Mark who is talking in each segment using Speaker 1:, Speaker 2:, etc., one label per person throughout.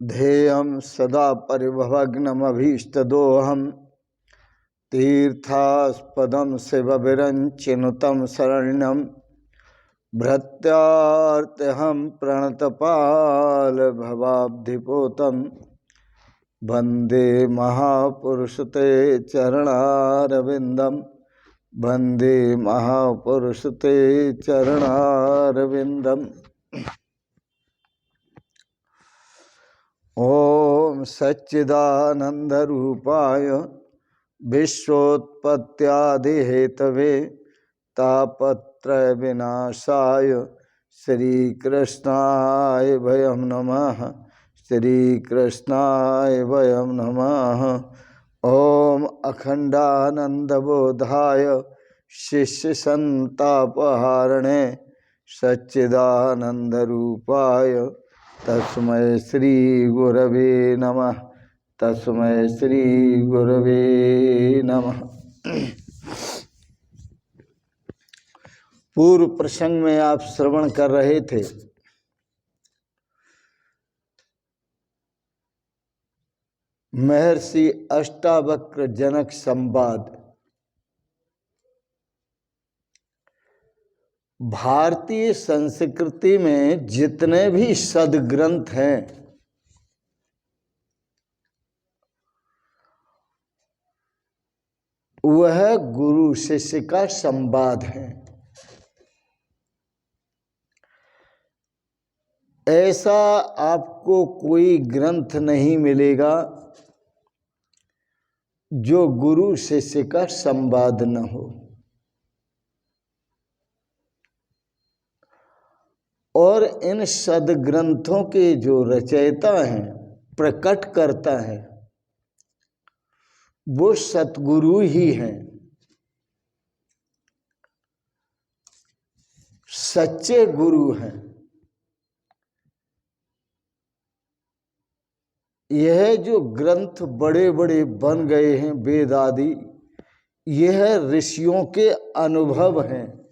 Speaker 1: ध्येयं सदा परिभवग्नमभीष्टदोहं तीर्थास्पदं शिवविरञ्चिनुतं शरण्यं भृत्यार्त्यहं प्रणतपालभवाब्धिपोतं वन्दे महापुरुषते चरणारविन्दं वन्दे महापुरुषते चरणारविन्दम्। ओम सच्चिदानंदरूपाय विश्वोत्पत्त्यादिहेतवे तापत्रय विनाशाय श्रीकृष्णाय वयं नमः। श्रीकृष्णाय वयं नमः। ओम अखंडानंदबोधाय शिष्यसंतापहारणे सच्चिदानंदरूपाय तस्मै श्री गुरवे नमः। तस्मै श्री गुरवे नमः। पूर्व प्रसंग में आप श्रवण कर रहे थे महर्षि अष्टावक्र जनक संवाद। भारतीय संस्कृति में जितने भी सद्ग्रंथ हैं वह गुरु शिष्य का संवाद है। ऐसा आपको कोई ग्रंथ नहीं मिलेगा जो गुरु शिष्य का संवाद न हो। और इन सद्ग्रंथों के जो रचयिता हैं, प्रकट करता है, वो सतगुरु ही हैं, सच्चे गुरु हैं। यह जो ग्रंथ बड़े बड़े बन गए हैं वेद आदि, यह ऋषियों के अनुभव हैं।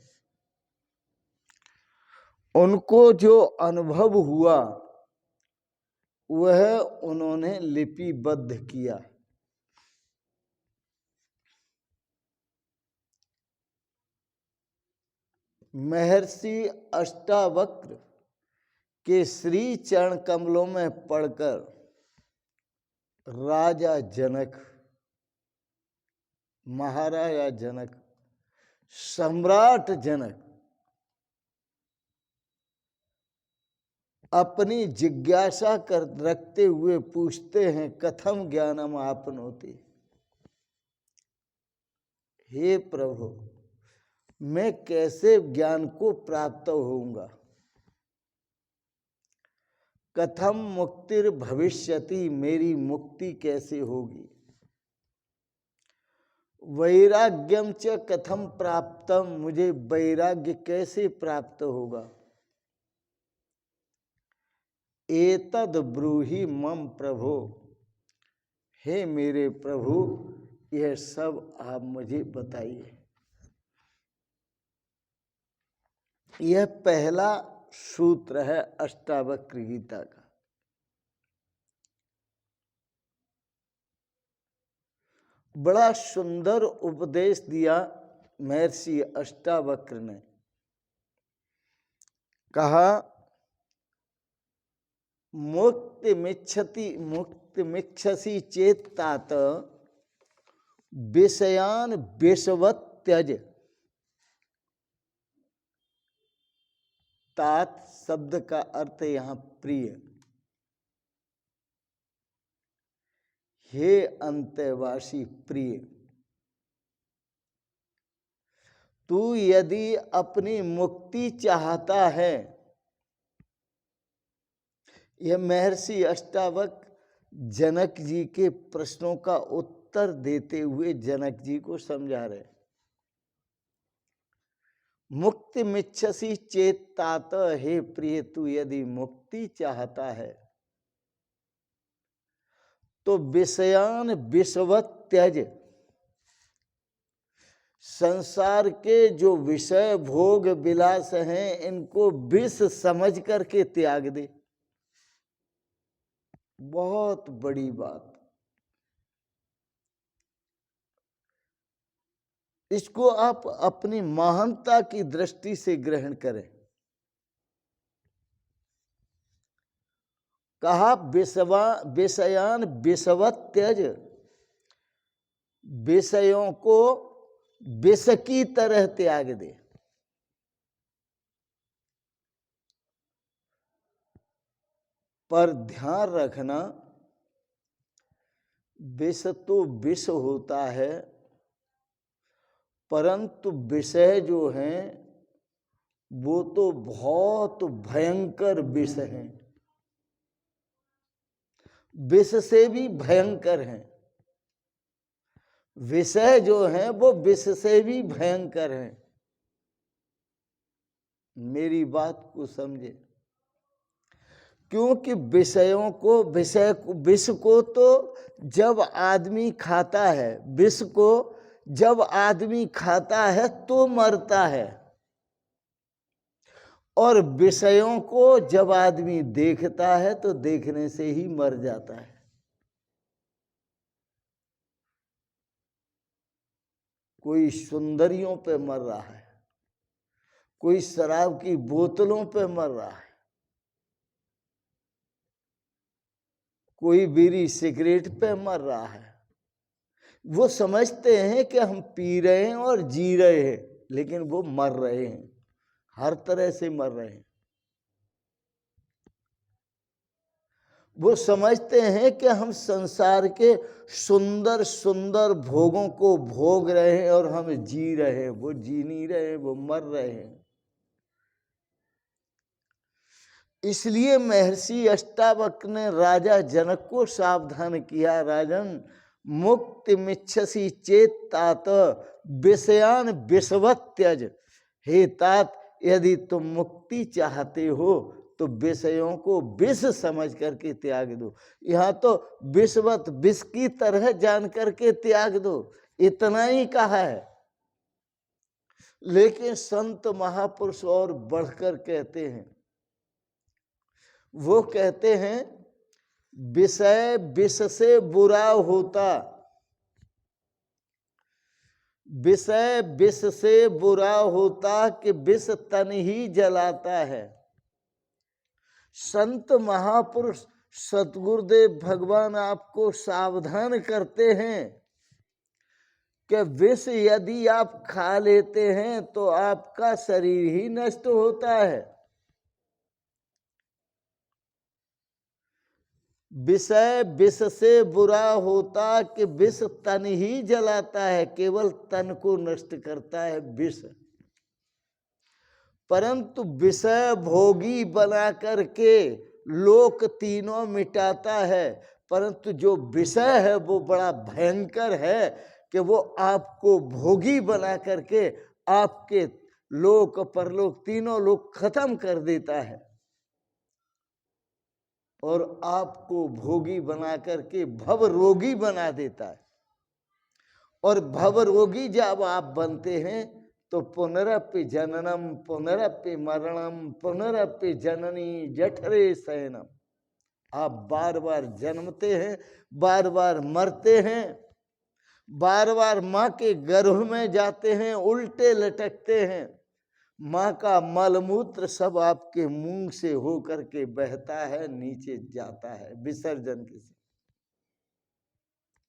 Speaker 1: उनको जो अनुभव हुआ वह उन्होंने लिपिबद्ध किया। महर्षि अष्टावक्र के श्री चरण कमलों में पढ़कर राजा जनक, महाराजा जनक, सम्राट जनक अपनी जिज्ञासा कर रखते हुए पूछते हैं, कथम ज्ञानम आपनोति। हे प्रभु, मैं कैसे ज्ञान को प्राप्त होऊंगा। कथम मुक्तिर भविष्यति, मेरी मुक्ति कैसे होगी। वैराग्यम च कथम प्राप्तम, मुझे वैराग्य कैसे प्राप्त होगा। एतद ब्रूहि मम प्रभो, हे मेरे प्रभु यह सब आप मुझे बताइए। यह पहला सूत्र है अष्टावक्र गीता का। बड़ा सुंदर उपदेश दिया महर्षि अष्टावक्र ने। कहा, मुक्तिमिच्छसि चेत तात विषयान विषवत् त्यज। तात शब्द का अर्थ यहाँ प्रिय। हे अंतवासी प्रिय, तू यदि अपनी मुक्ति चाहता है। यह महर्षि अष्टावक्र जनक जी के प्रश्नों का उत्तर देते हुए जनक जी को समझा रहे। मुक्तिमिच्छसि चेत तात, हे प्रिय तू यदि मुक्ति चाहता है तो विषयान विषवत् त्यज। संसार के जो विषय भोग विलास हैं इनको विष समझ करके त्याग दे। बहुत बड़ी बात। इसको आप अपनी महानता की दृष्टि से ग्रहण करें। कहा विषयान विषवत त्यज, विषयों को विष की तरह त्याग दे। पर ध्यान रखना, विष तो विष होता है, परंतु विषय जो हैं वो तो बहुत भयंकर विष हैं, विष से भी भयंकर हैं। विषय जो हैं वो विष से भी भयंकर हैं। मेरी बात को समझे, क्योंकि विषयों को विष को तो जब आदमी खाता है, विष को जब आदमी खाता है तो मरता है, और विषयों को जब आदमी देखता है तो देखने से ही मर जाता है। कोई सुंदरियों पे मर रहा है, कोई शराब की बोतलों पे मर रहा है, कोई बीड़ी सिगरेट पे मर रहा है। वो समझते हैं कि हम पी रहे हैं और जी रहे हैं, लेकिन वो मर रहे हैं, हर तरह से मर रहे हैं। वो समझते हैं कि हम संसार के सुंदर सुंदर भोगों को भोग रहे हैं और हम जी रहे हैं। वो जी नहीं रहे हैं, वो मर रहे हैं। इसलिए महर्षि अष्टावक्र ने राजा जनक को सावधान किया, राजन मुक्ति मिच्छसी चेत तात विषयान विषवत त्यज। हे तात, यदि तुम मुक्ति चाहते हो तो विषयों को विष समझ करके त्याग दो। यहाँ तो विषवत, विष की तरह जान करके त्याग दो, इतना ही कहा है। लेकिन संत महापुरुष और बढ़कर कहते हैं, वो कहते हैं विषय विष से बुरा होता, विषय विष से बुरा होता कि विष तन ही जलाता है। संत महापुरुष सतगुरुदेव भगवान आपको सावधान करते हैं कि विष यदि आप खा लेते हैं तो आपका शरीर ही नष्ट होता है। विषय विष से बुरा होता कि विष तन ही जलाता है, केवल तन को नष्ट करता है विष। परंतु विषय भोगी बना करके लोक तीनों मिटाता है, परंतु जो विषय है वो बड़ा भयंकर है कि वो आपको भोगी बना करके आपके लोक परलोक तीनों लोग खत्म कर देता है, और आपको भोगी बना करके भव रोगी बना देता है। और भव रोगी जब आप बनते हैं तो पुनरपि जननम पुनरपि मरणम पुनरपि जननी जठरे शयनम, आप बार बार जन्मते हैं, बार बार मरते हैं, बार बार माँ के गर्भ में जाते हैं, उल्टे लटकते हैं, माँ का मलमूत्र सब आपके मुंह से हो करके बहता है, नीचे जाता है विसर्जन के से।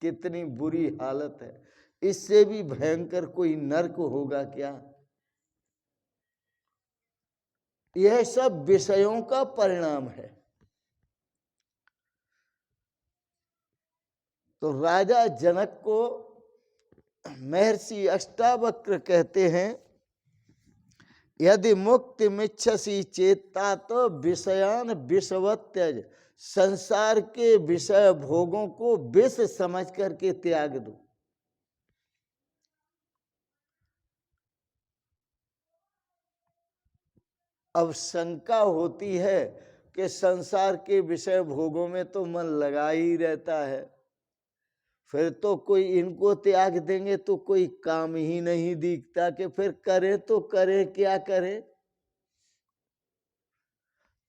Speaker 1: कितनी बुरी हालत है। इससे भी भयंकर कोई नरक होगा क्या? यह सब विषयों का परिणाम है। तो राजा जनक को महर्षि अष्टावक्र कहते हैं, यदि मुक्ति मिच्छसी चेता तो विषयान विषवत त्यज, संसार के विषय भोगों को विष समझ करके त्याग दो। अब शंका होती है कि संसार के विषय भोगों में तो मन लगा ही रहता है, फिर तो कोई इनको त्याग देंगे तो कोई काम ही नहीं दिखता, कि फिर करें तो करें क्या करें।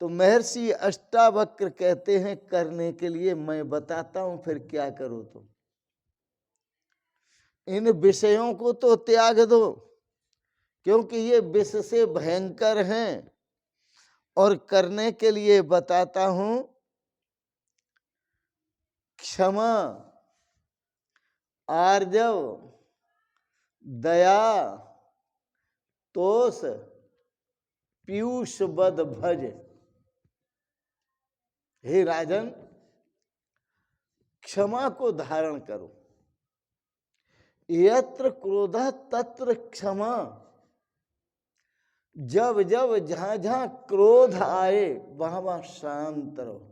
Speaker 1: तो महर्षि अष्टावक्र कहते हैं करने के लिए मैं बताता हूं, फिर क्या करो तुम। इन विषयों को तो त्याग दो, क्योंकि ये विष से भयंकर हैं। और करने के लिए बताता हूं क्षमा, आर्जव, दया, तोष, पीयूष बद भज। हे राजन, क्षमा को धारण करो। यत्र क्रोध तत्र क्षमा। जब जब जहां जहां क्रोध आए वहां वहां शांत रहो।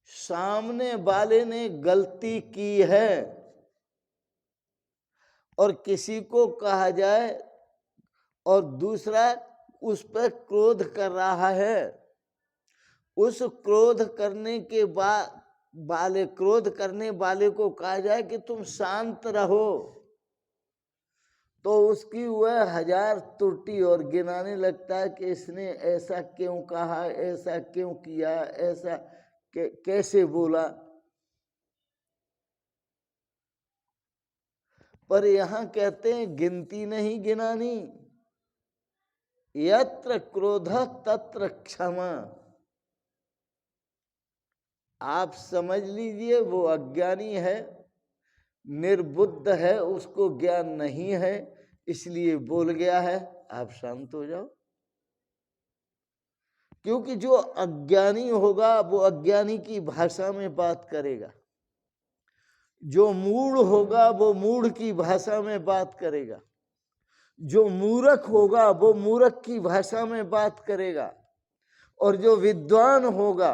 Speaker 1: सामने वाले ने गलती की है और किसी को कहा जाए और दूसरा उस पर क्रोध कर रहा है, उस क्रोध करने के बाद क्रोध करने वाले को कहा जाए कि तुम शांत रहो, तो उसकी वह 1000 त्रुटि और गिनाने लगता है कि इसने ऐसा क्यों कहा, ऐसा क्यों किया, ऐसा कैसे बोला। पर यहां कहते हैं गिनती नहीं गिनानी। यत्र क्रोध तत्र क्षमा। आप समझ लीजिए वो अज्ञानी है, निर्बुद्ध है, उसको ज्ञान नहीं है, इसलिए बोल गया है। आप शांत हो जाओ, क्योंकि जो अज्ञानी होगा वो अज्ञानी की भाषा में बात करेगा, जो मूढ़ होगा वो मूढ़ की भाषा में बात करेगा, जो मूर्ख होगा वो मूर्ख की भाषा में बात करेगा, और जो विद्वान होगा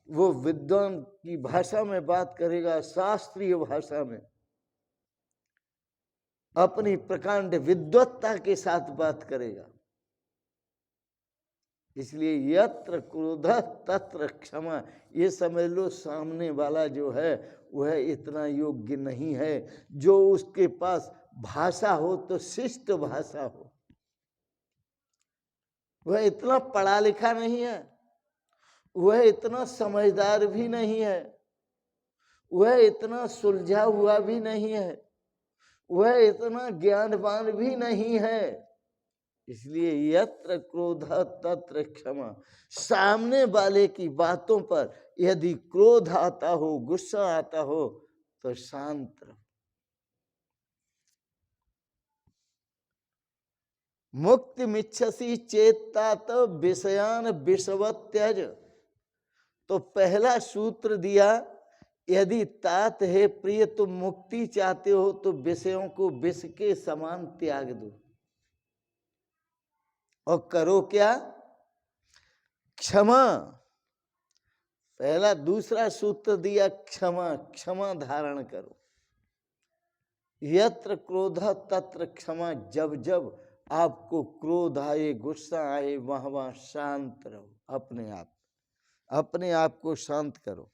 Speaker 1: वो विद्वान की भाषा में बात करेगा, शास्त्रीय भाषा में, अपनी प्रकांड विद्वत्ता के साथ बात करेगा। इसलिए यत्र क्रोध तत्र क्षमा। ये समझ लो सामने वाला जो है वह इतना योग्य नहीं है। जो उसके पास भाषा हो तो शिष्ट भाषा हो, वह इतना पढ़ा लिखा नहीं है, वह इतना समझदार भी नहीं है, वह इतना सुलझा हुआ भी नहीं है, वह इतना ज्ञानवान भी नहीं है। इसलिए यत्र क्रोध तत्र क्षमा। सामने वाले की बातों पर यदि क्रोध आता हो, गुस्सा आता हो, तो शांत रहो। मुक्ति मिच्छसी चेतात विषयान विषवत् त्यज। तो पहला सूत्र दिया, यदि तात है प्रिय तुम मुक्ति चाहते हो तो विषयों को विष के समान त्याग दो। और करो क्या? क्षमा। पहला दूसरा सूत्र दिया क्षमा, क्षमा धारण करो। यत्र क्रोध तत्र क्षमा। जब जब आपको क्रोध आए, गुस्सा आए, वहां वहां शांत रहो। अपने आप को शांत करो।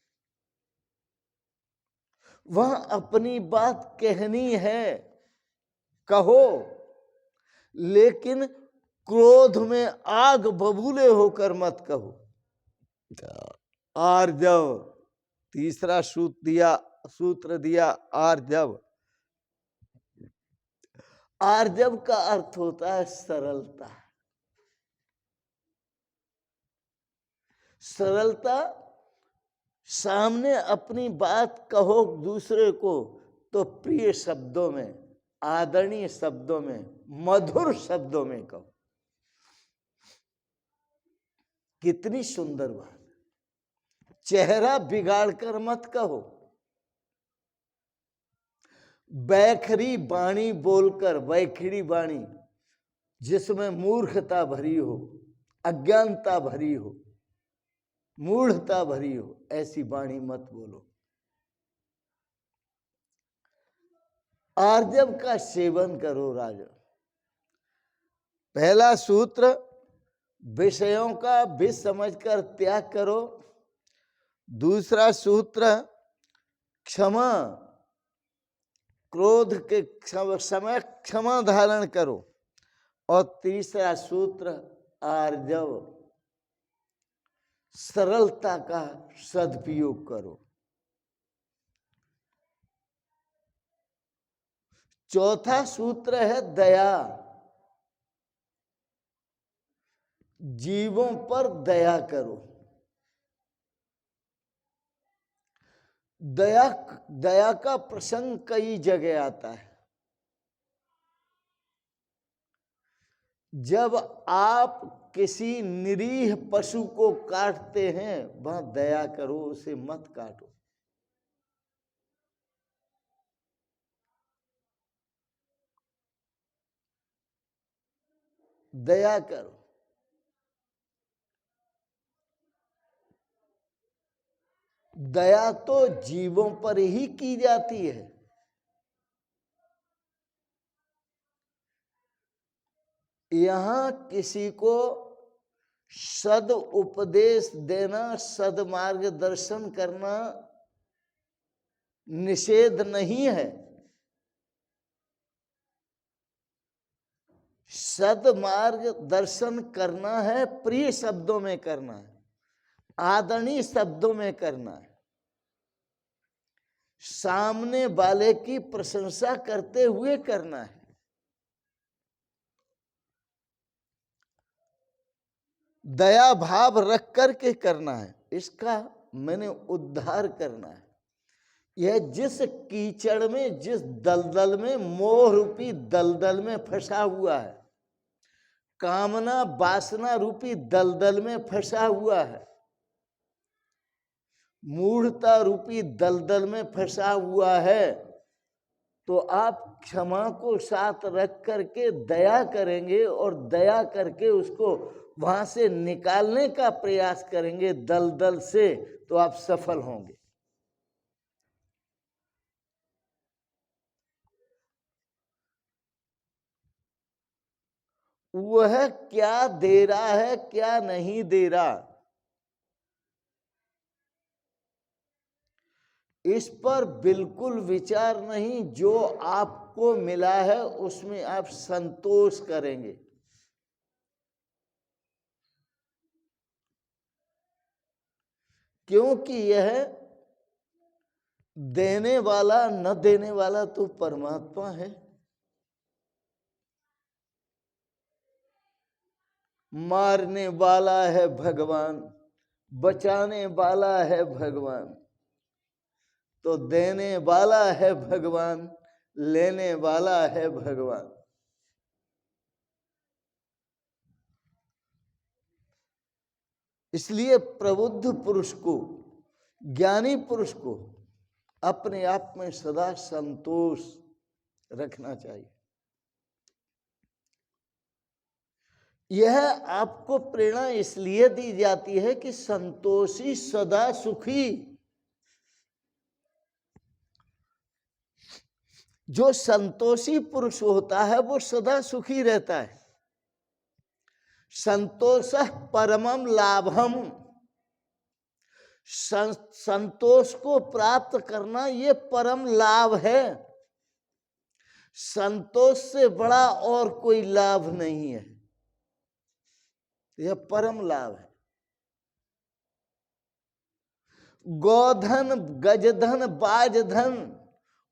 Speaker 1: वह अपनी बात कहनी है, कहो, लेकिन क्रोध में आग बबूले होकर मत कहो। आर्जव, तीसरा सूत्र दिया आर्जव। आर्जव का अर्थ होता है सरलता। सरलता, सामने अपनी बात कहो दूसरे को तो प्रिय शब्दों में, आदरणीय शब्दों में, मधुर शब्दों में कहो। कितनी सुंदर बात। चेहरा बिगाड़ कर मत कहो। बैखरी बाणी बोलकर, बैखरी बाणी जिसमें मूर्खता भरी हो, अज्ञानता भरी हो, मूढ़ता भरी हो, ऐसी वाणी मत बोलो। आर्जव का सेवन करो राजा। पहला सूत्र, विषयों का विष समझकर त्याग करो। दूसरा सूत्र, क्षमा, क्रोध के समय क्षमा धारण करो। और तीसरा सूत्र आर्जव, सरलता का सदुपयोग करो। चौथा सूत्र है दया, जीवों पर दया करो। दया का प्रसंग कई जगह आता है। जब आप किसी निरीह पशु को काटते हैं, वहां दया करो, उसे मत काटो। दया करो। दया तो जीवों पर ही की जाती है। यहां किसी को सद उपदेश देना, सद मार्गदर्शन करना निषेध नहीं है। सद मार्गदर्शन करना है, प्रिय शब्दों में करना है, आदरणीय शब्दों में करना है, सामने वाले की प्रशंसा करते हुए करना है। दया भाव रख करके करना है। इसका मैंने उद्धार करना है। यह जिस कीचड़ में, जिस दलदल में, मोह रूपी दलदल में फंसा हुआ है, कामना वासना रूपी दलदल में फंसा हुआ है, मूढ़ता रूपी दलदल में फंसा हुआ है, तो आप क्षमा को साथ रख करके दया करेंगे और दया करके उसको वहां से निकालने का प्रयास करेंगे दलदल से, तो आप सफल होंगे। वह क्या दे रहा है, क्या नहीं दे रहा, इस पर बिल्कुल विचार नहीं। जो आपको मिला है उसमें आप संतोष करेंगे। क्योंकि यह देने वाला न देने वाला तो परमात्मा है। मारने वाला है भगवान, बचाने वाला है भगवान, तो देने वाला है भगवान, लेने वाला है भगवान। इसलिए प्रबुद्ध पुरुष को, ज्ञानी पुरुष को अपने आप में सदा संतोष रखना चाहिए। यह आपको प्रेरणा इसलिए दी जाती है कि संतोषी सदा सुखी। जो संतोषी पुरुष होता है वो सदा सुखी रहता है। संतोषः परमम लाभम, संतोष को प्राप्त करना ये परम लाभ है। संतोष से बड़ा और कोई लाभ नहीं है, यह परम लाभ है। गोधन, गजधन, बाजधन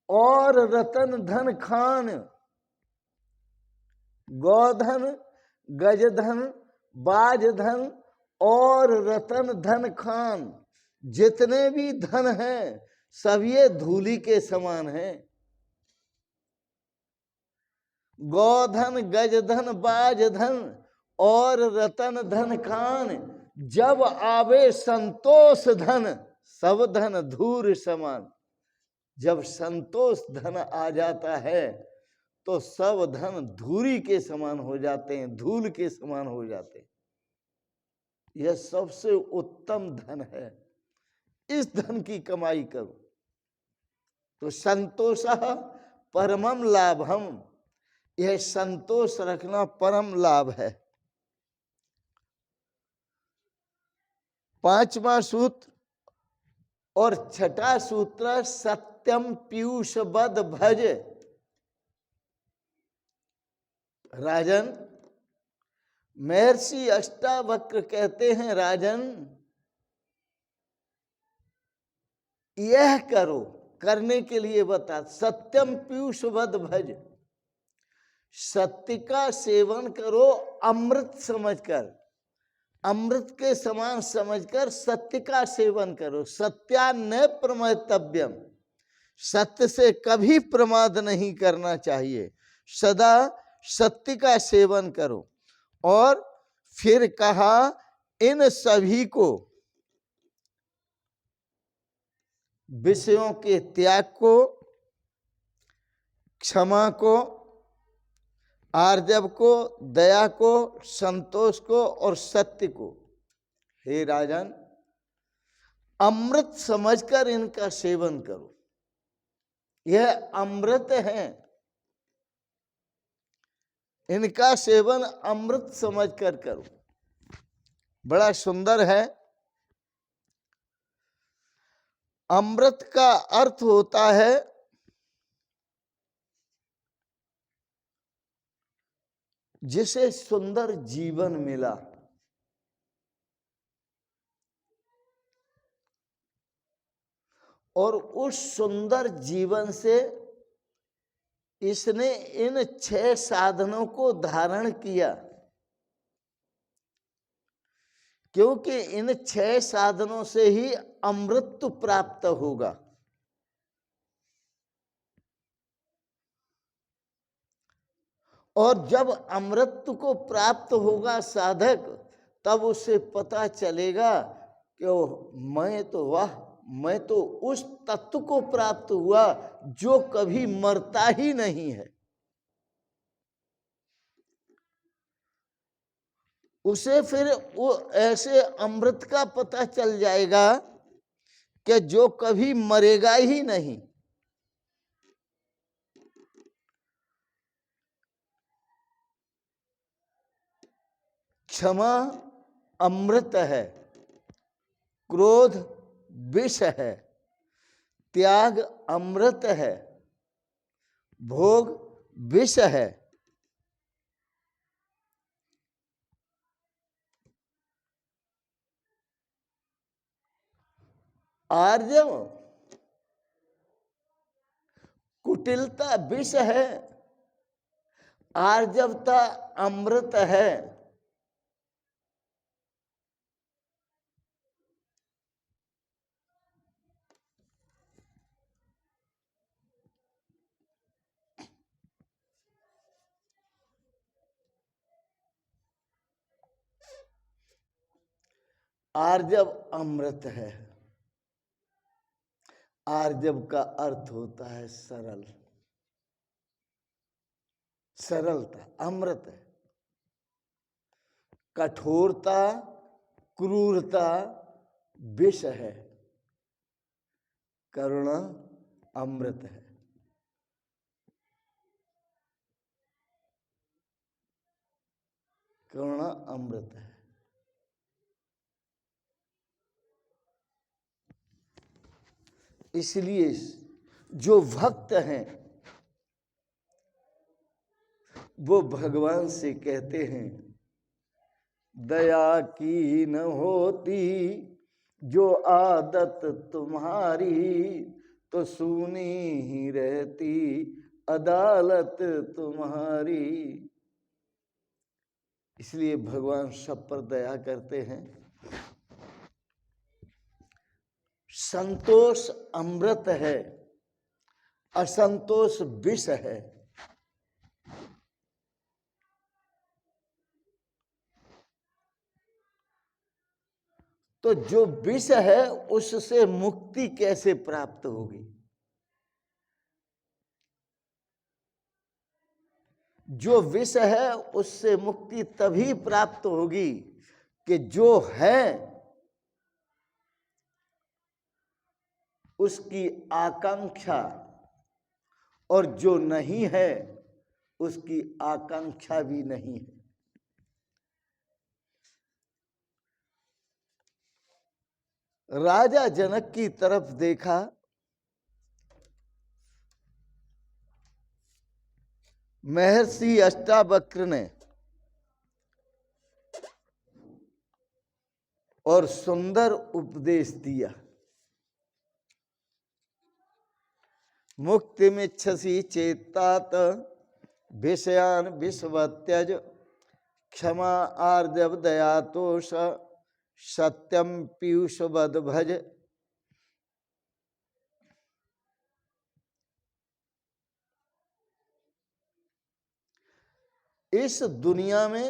Speaker 1: और रतन धन खान। गोधन, गजधन, बाजधन और रतन धन खान, जितने भी धन हैं सब ये धूलि के समान हैं। गोधन, गजधन, बाजधन और रतन धन खान, जब आवे संतोष धन, सब धन धूर समान। जब संतोष धन आ जाता है तो सब धन धूरी के समान हो जाते हैं, धूल के समान हो जाते हैं। यह सबसे उत्तम धन है। इस धन की कमाई करो। तो संतोषः परमम लाभम, यह संतोष रखना परम लाभ है। पांचवा सूत्र और छठा सूत्र सत्यम पीयूषवद भज। राजन, महर्षि अष्टावक्र कहते हैं, राजन यह करो, करने के लिए बता, सत्यम पीयूषवद भज, सत्य का सेवन करो अमृत समझकर, अमृत के समान समझकर सत्य का सेवन करो। सत्यान्न प्रमतव्यम, सत्य से कभी प्रमाद नहीं करना चाहिए, सदा सत्य का सेवन करो। और फिर कहा इन सभी को, विषयों के त्याग को, क्षमा को, आर्जव को, दया को, संतोष को और सत्य को, हे राजन अमृत समझकर इनका सेवन करो। यह अमृत है, इनका सेवन अमृत समझकर करो। बड़ा सुंदर है। अमृत का अर्थ होता है जिसे सुंदर जीवन मिला, और उस सुंदर जीवन से इसने इन 6 साधनों को धारण किया, क्योंकि इन 6 साधनों से ही अमृत प्राप्त होगा। और जब अमृत को प्राप्त होगा साधक, तब उसे पता चलेगा कि मैं तो उस तत्व को प्राप्त हुआ जो कभी मरता ही नहीं है। उसे फिर वो ऐसे अमृत का पता चल जाएगा कि जो कभी मरेगा ही नहीं। क्षमा अमृत है, क्रोध विष है, त्याग अमृत है, भोग विष है, आर्जव कुटिलता विष है, आर्जवता अमृत है। आर्जव अमृत है। आर्जव का अर्थ होता है सरल, सरलता अमृत है। कठोरता क्रूरता विष है, करुणा अमृत है। करुणा अमृत है। इसलिए जो भक्त हैं वो भगवान से कहते हैं, दया की न होती जो आदत तुम्हारी, तो सुनी ही रहती अदालत तुम्हारी। इसलिए भगवान सब पर दया करते हैं। संतोष अमृत है, असंतोष विष है। तो जो विष है उससे मुक्ति कैसे प्राप्त होगी? जो विष है उससे मुक्ति तभी प्राप्त होगी कि जो है उसकी आकांक्षा, और जो नहीं है उसकी आकांक्षा भी नहीं है। राजा जनक की तरफ देखा, महर्षि अष्टावक्र ने और सुंदर उपदेश दिया। मुक्तिमिच्छसि चेतात विषयान विषवत्यज क्षमा आर्जव दयातोष सत्यम पीयूषवद भज। इस दुनिया में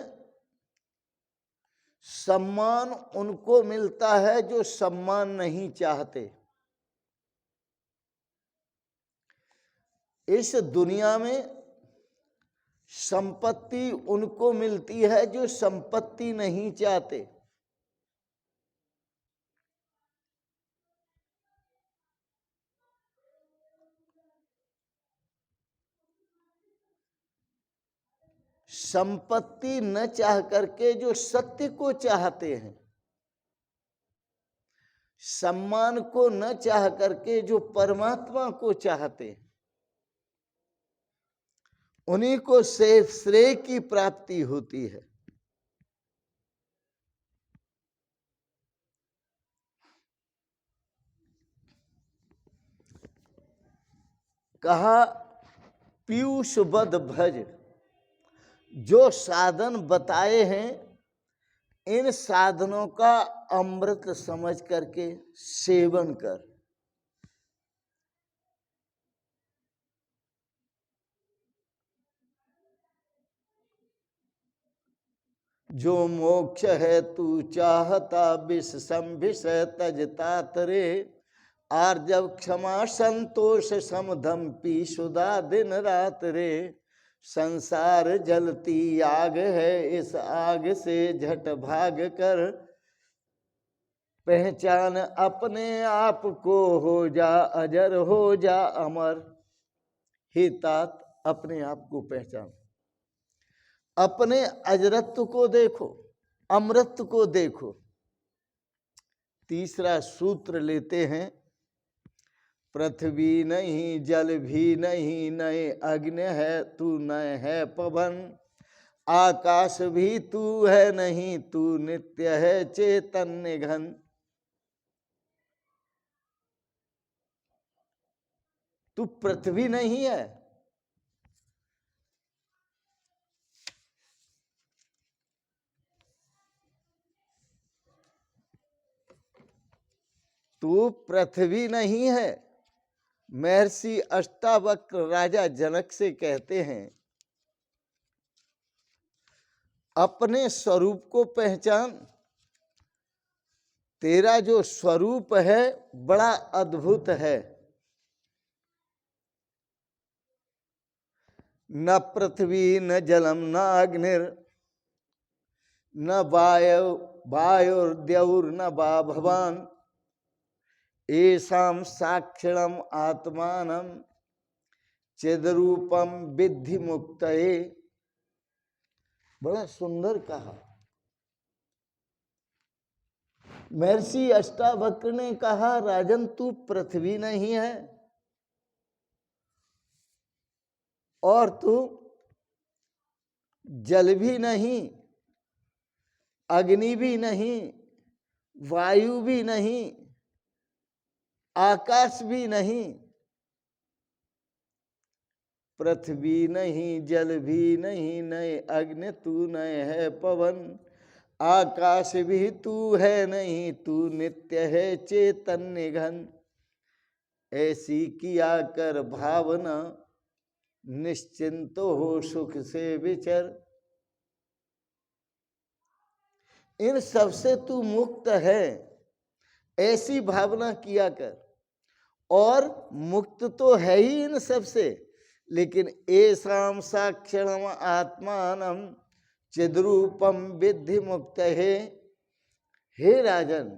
Speaker 1: सम्मान उनको मिलता है जो सम्मान नहीं चाहते। इस दुनिया में संपत्ति उनको मिलती है जो संपत्ति नहीं चाहते। संपत्ति न चाह करके जो सत्य को चाहते हैं, सम्मान को न चाह करके जो परमात्मा को चाहते हैं, उन्हीं को श्रेय की प्राप्ति होती है। कहा पीयूषवद भज। जो साधन बताए हैं, इन साधनों का अमृत समझ करके सेवन कर। जो मोक्ष है तू चाहता विष संभिषय तजता तरे। आर्जव क्षमा संतोष समधम पी सुधा दिन रात रे। संसार जलती आग है, इस आग से झट भाग कर। पहचान अपने आप को, हो जा अजर हो जा अमर। हे तात, अपने आप को पहचान, अपने अजरत्व को देखो, अमृत को देखो। तीसरा सूत्र लेते हैं। पृथ्वी नहीं, जल भी नहीं, नए अग्नि है तू, नए है पवन। आकाश भी तू है नहीं, तू नित्य है चैतन्य घन। तू पृथ्वी नहीं है, तू पृथ्वी नहीं है। महर्षि अष्टावक्र राजा जनक से कहते हैं, अपने स्वरूप को पहचान। तेरा जो स्वरूप है बड़ा अद्भुत है। न पृथ्वी न जलम न अग्निर न वायुर्द्यौर न वा भवान। एषां साक्षिणम आत्मानं चिद्रूपम विद्धि मुक्तये। बड़ा सुंदर कहा। महर्षि अष्टावक्र ने कहा, राजन तू पृथ्वी नहीं है और तू जल भी नहीं, अग्नि भी नहीं, वायु भी नहीं, आकाश भी नहीं। पृथ्वी नहीं, जल भी नहीं, नए अग्नि तू, नए है पवन। आकाश भी तू है नहीं, तू नित्य है चैतन्य घन। ऐसी किया कर भावना, निश्चिंत हो सुख से विचर। इन सबसे तू मुक्त है, ऐसी भावना किया कर। और मुक्त तो है ही इन सबसे, लेकिन एषां साक्षिणम आत्मानं चिद्रूपम विद्धि मुक्त है। हे राजन,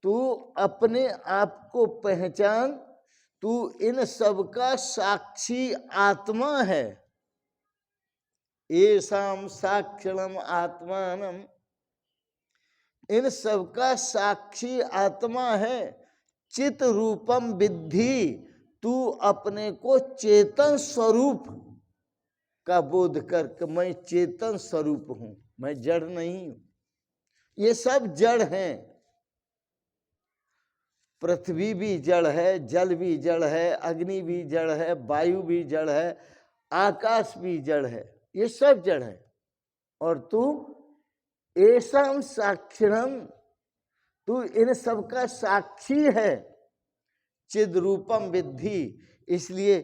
Speaker 1: तू अपने आप को पहचान। तू इन सब का साक्षी आत्मा है। एषां साक्षिणम आत्मानं, इन सब का साक्षी आत्मा है। चित रूपम विद्धि, तू अपने को चेतन स्वरूप का बोध कर। मैं चेतन स्वरूप हूं, मैं जड़ नहीं हूं। ये सब जड़ हैं। पृथ्वी भी जड़ है, जल भी जड़ है, अग्नि भी जड़ है, वायु भी जड़ है, आकाश भी जड़ है, ये सब जड़ है। और तू ऐसा साक्षिणम, तू इन सब का साक्षी है। चिद रूपम विद्धि, इसलिए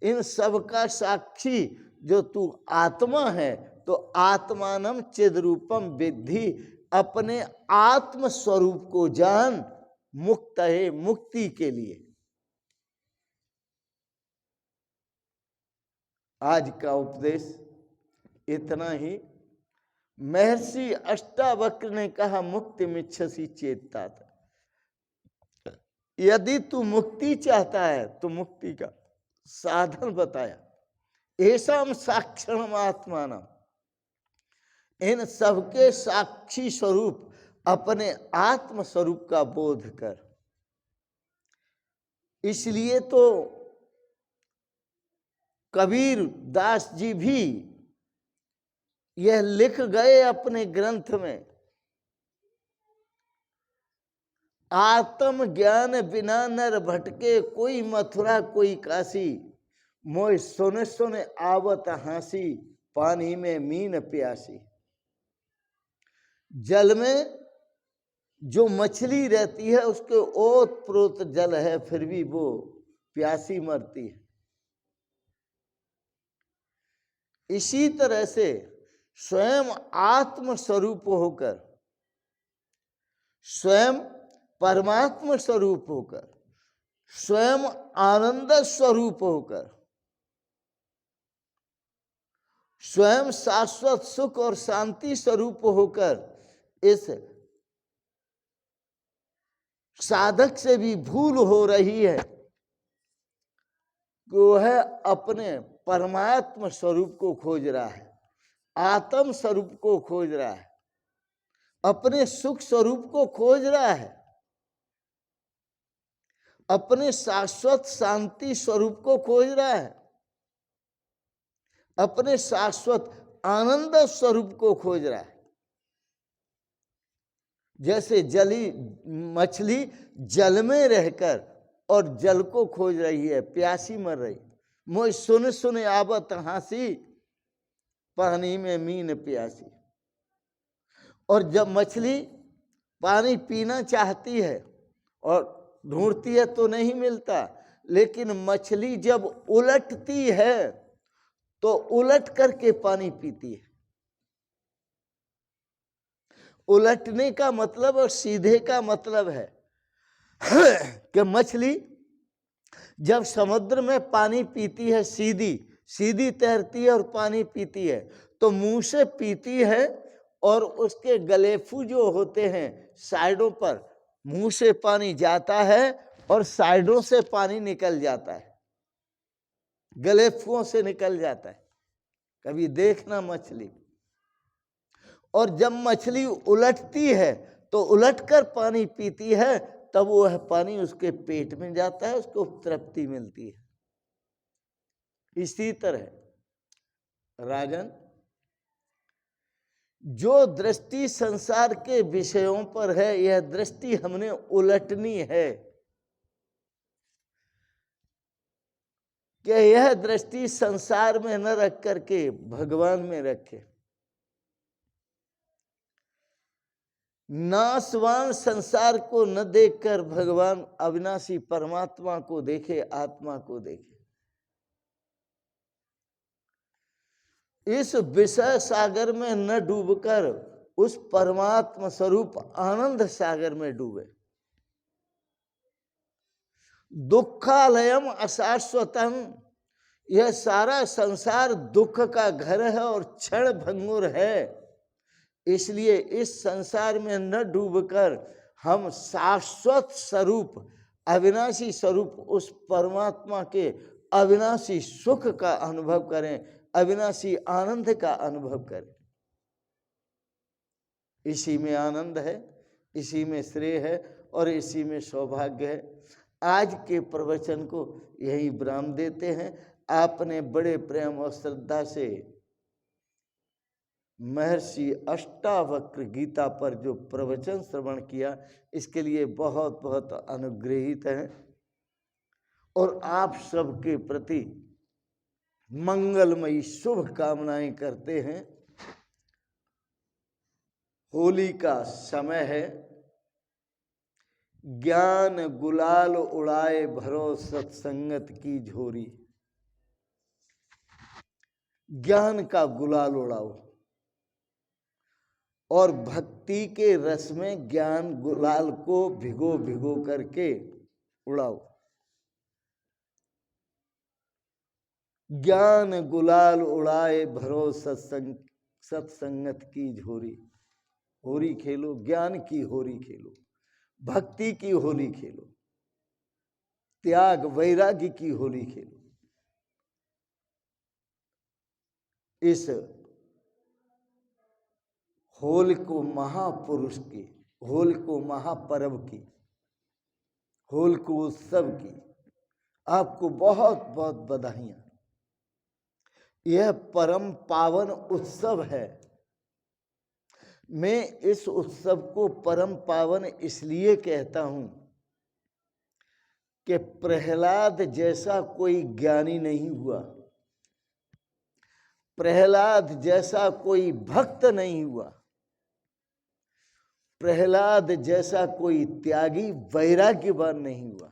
Speaker 1: इन सब का साक्षी जो तू आत्मा है, तो आत्मानम चिद रूपम विद्धि, अपने आत्म स्वरूप को जान, मुक्त है, मुक्ति के लिए। आज का उपदेश इतना ही। महर्षि अष्टावक्र ने कहा मुक्ति मिच्छसि चेतता, यदि तू मुक्ति चाहता है तो मुक्ति का साधन बताया। ऐसा साक्षरम आत्मानम, इन सबके साक्षी स्वरूप अपने आत्म स्वरूप का बोध कर। इसलिए तो कबीर दास जी भी यह लिख गए अपने ग्रंथ में, आत्म ज्ञान बिना नर भटके, कोई मथुरा कोई काशी, मोय सोने सोने आवत हासी, पानी में मीन प्यासी। जल में जो मछली रहती है उसके ओत प्रोत जल है, फिर भी वो प्यासी मरती है। इसी तरह से स्वयं आत्म स्वरूप होकर, स्वयं परमात्मा स्वरूप होकर, स्वयं आनंद स्वरूप होकर, स्वयं शाश्वत सुख और शांति स्वरूप होकर, इस साधक से भी भूल हो रही है कि वह अपने परमात्मा स्वरूप को खोज रहा है, आत्म स्वरूप को खोज रहा है, अपने सुख स्वरूप को खोज रहा है, अपने शाश्वत शांति स्वरूप को खोज रहा है, अपने शाश्वत आनंद स्वरूप को खोज रहा है। जैसे मछली जल में रहकर और जल को खोज रही है, प्यासी मर रही। मोय सुन सुन आवत हासी, पानी में मीन प्यासी। और जब मछली पानी पीना चाहती है और ढूंढती है तो नहीं मिलता, लेकिन मछली जब उलटती है तो उलट करके पानी पीती है। उलटने का मतलब और सीधे का मतलब है कि मछली जब समुद्र में पानी पीती है, सीधी सीधी तैरती है और पानी पीती है, तो मुंह से पीती है और उसके गलेफू जो होते हैं साइडों पर, मुंह से पानी जाता है और साइडों से पानी निकल जाता है, गलेफुओं से निकल जाता है। कभी देखना मछली। और जब मछली उलटती है तो उलटकर पानी पीती है, तब वह पानी उसके पेट में जाता है, उसको तृप्ति मिलती है। इसी तरह राजन, जो दृष्टि संसार के विषयों पर है, यह दृष्टि हमने उलटनी है कि यह दृष्टि संसार में न रख करके भगवान में रखे। नाशवान संसार को न देखकर भगवान अविनाशी परमात्मा को देखे, आत्मा को देखे। इस विषय सागर में न डूबकर उस परमात्मा स्वरूप आनंद सागर में डूबे। दुखालयम अशाश्वतम, यह सारा संसार दुख का घर है और क्षण भंगुर है। इसलिए इस संसार में न डूबकर हम शाश्वत स्वरूप, अविनाशी स्वरूप उस परमात्मा के अविनाशी सुख का अनुभव करें, अविनाशी आनंद का अनुभव करें। इसी में आनंद है, इसी में श्रेय है और इसी में सौभाग्य है। आज के प्रवचन को यही विराम देते हैं। आपने बड़े प्रेम और श्रद्धा से महर्षि अष्टावक्र गीता पर जो प्रवचन श्रवण किया, इसके लिए बहुत बहुत अनुग्रहित हैं और आप सबके प्रति मंगलमयी शुभ कामनाएं करते हैं। होली का समय है, ज्ञान गुलाल उड़ाए भरो सत्संगत की झोरी। ज्ञान का गुलाल उड़ाओ और भक्ति के रस में ज्ञान गुलाल को भिगो भिगो करके उड़ाओ। ज्ञान गुलाल उड़ाए भरो सत्संगत की झोरी। होली खेलो, ज्ञान की होली खेलो, भक्ति की होली खेलो, त्याग वैराग्य की होली खेलो। इस होली को महापुरुष की, होली को महापर्व की, होली को उत्सव की आपको बहुत बहुत बधाइयां। यह परम पावन उत्सव है। मैं इस उत्सव को परम पावन इसलिए कहता हूं कि प्रहलाद जैसा कोई ज्ञानी नहीं हुआ, प्रहलाद जैसा कोई भक्त नहीं हुआ, प्रहलाद जैसा कोई त्यागी वैराग्यवान नहीं हुआ।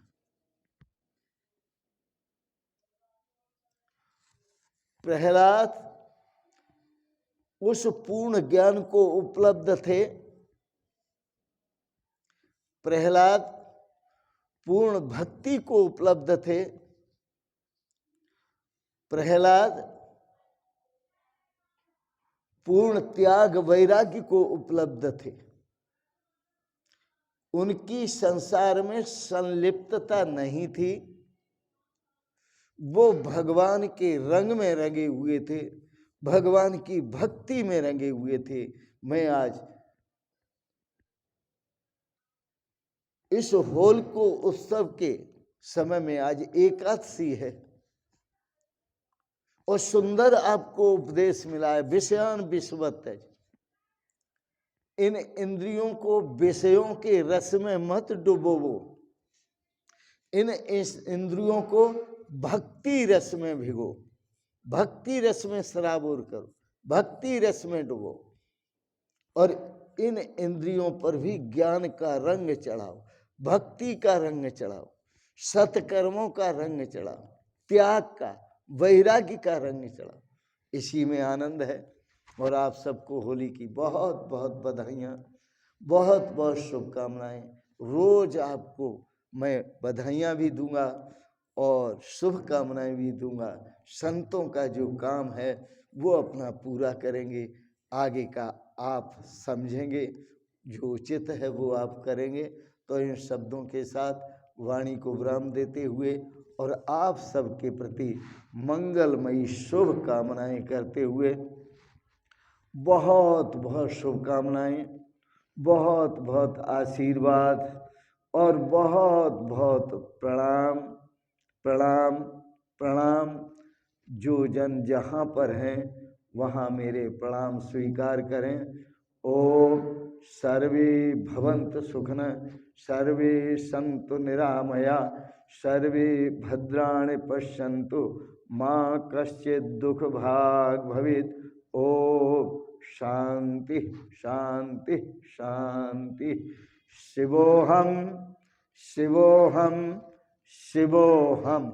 Speaker 1: प्रहलाद उस पूर्ण ज्ञान को उपलब्ध थे, प्रहलाद पूर्ण भक्ति को उपलब्ध थे, प्रहलाद पूर्ण त्याग वैराग्य को उपलब्ध थे। उनकी संसार में संलिप्तता नहीं थी, वो भगवान के रंग में रंगे हुए थे, भगवान की भक्ति में रंगे हुए थे। मैं आज इस होल को उत्सव के समय में, आज एकादशी है और सुंदर आपको उपदेश मिला है, विषयान विषवत है। इन इंद्रियों को विषयों के रस में मत डुबोवो, इन इंद्रियों को भक्ति रस में भिगो, भक्ति रस में सराबोर करो, भक्ति रस में डुबो और इन इंद्रियों पर भी ज्ञान का रंग चढ़ाओ, भक्ति का रंग चढ़ाओ, सत्कर्मों का रंग चढ़ाओ, त्याग का वैराग्य का रंग चढ़ाओ। इसी में आनंद है। और आप सबको होली की बहुत बहुत बधाइयाँ, बहुत बहुत शुभकामनाएं। रोज आपको मैं बधाइयाँ भी दूंगा और शुभकामनाएं भी दूंगा। संतों का जो काम है वो अपना पूरा करेंगे, आगे का आप समझेंगे, जो उचित है वो आप करेंगे। तो इन शब्दों के साथ वाणी को विराम देते हुए और आप सबके प्रति मंगलमयी शुभकामनाएं करते हुए, बहुत बहुत शुभकामनाएं, बहुत बहुत आशीर्वाद और बहुत बहुत प्रणाम प्रणाम प्रणाम। जो जन जहाँ पर हैं वहाँ मेरे प्रणाम स्वीकार करें। ओम सर्वे भवन्तु सुखिनः, सर्वे सन्तु निरामया, सर्वे भद्राणि पश्यन्तु, मां कश्चित् दुःख भाग् भवेत्। ओम शांति शांति शांति। शिवोहम शिवोहम शिवोहम।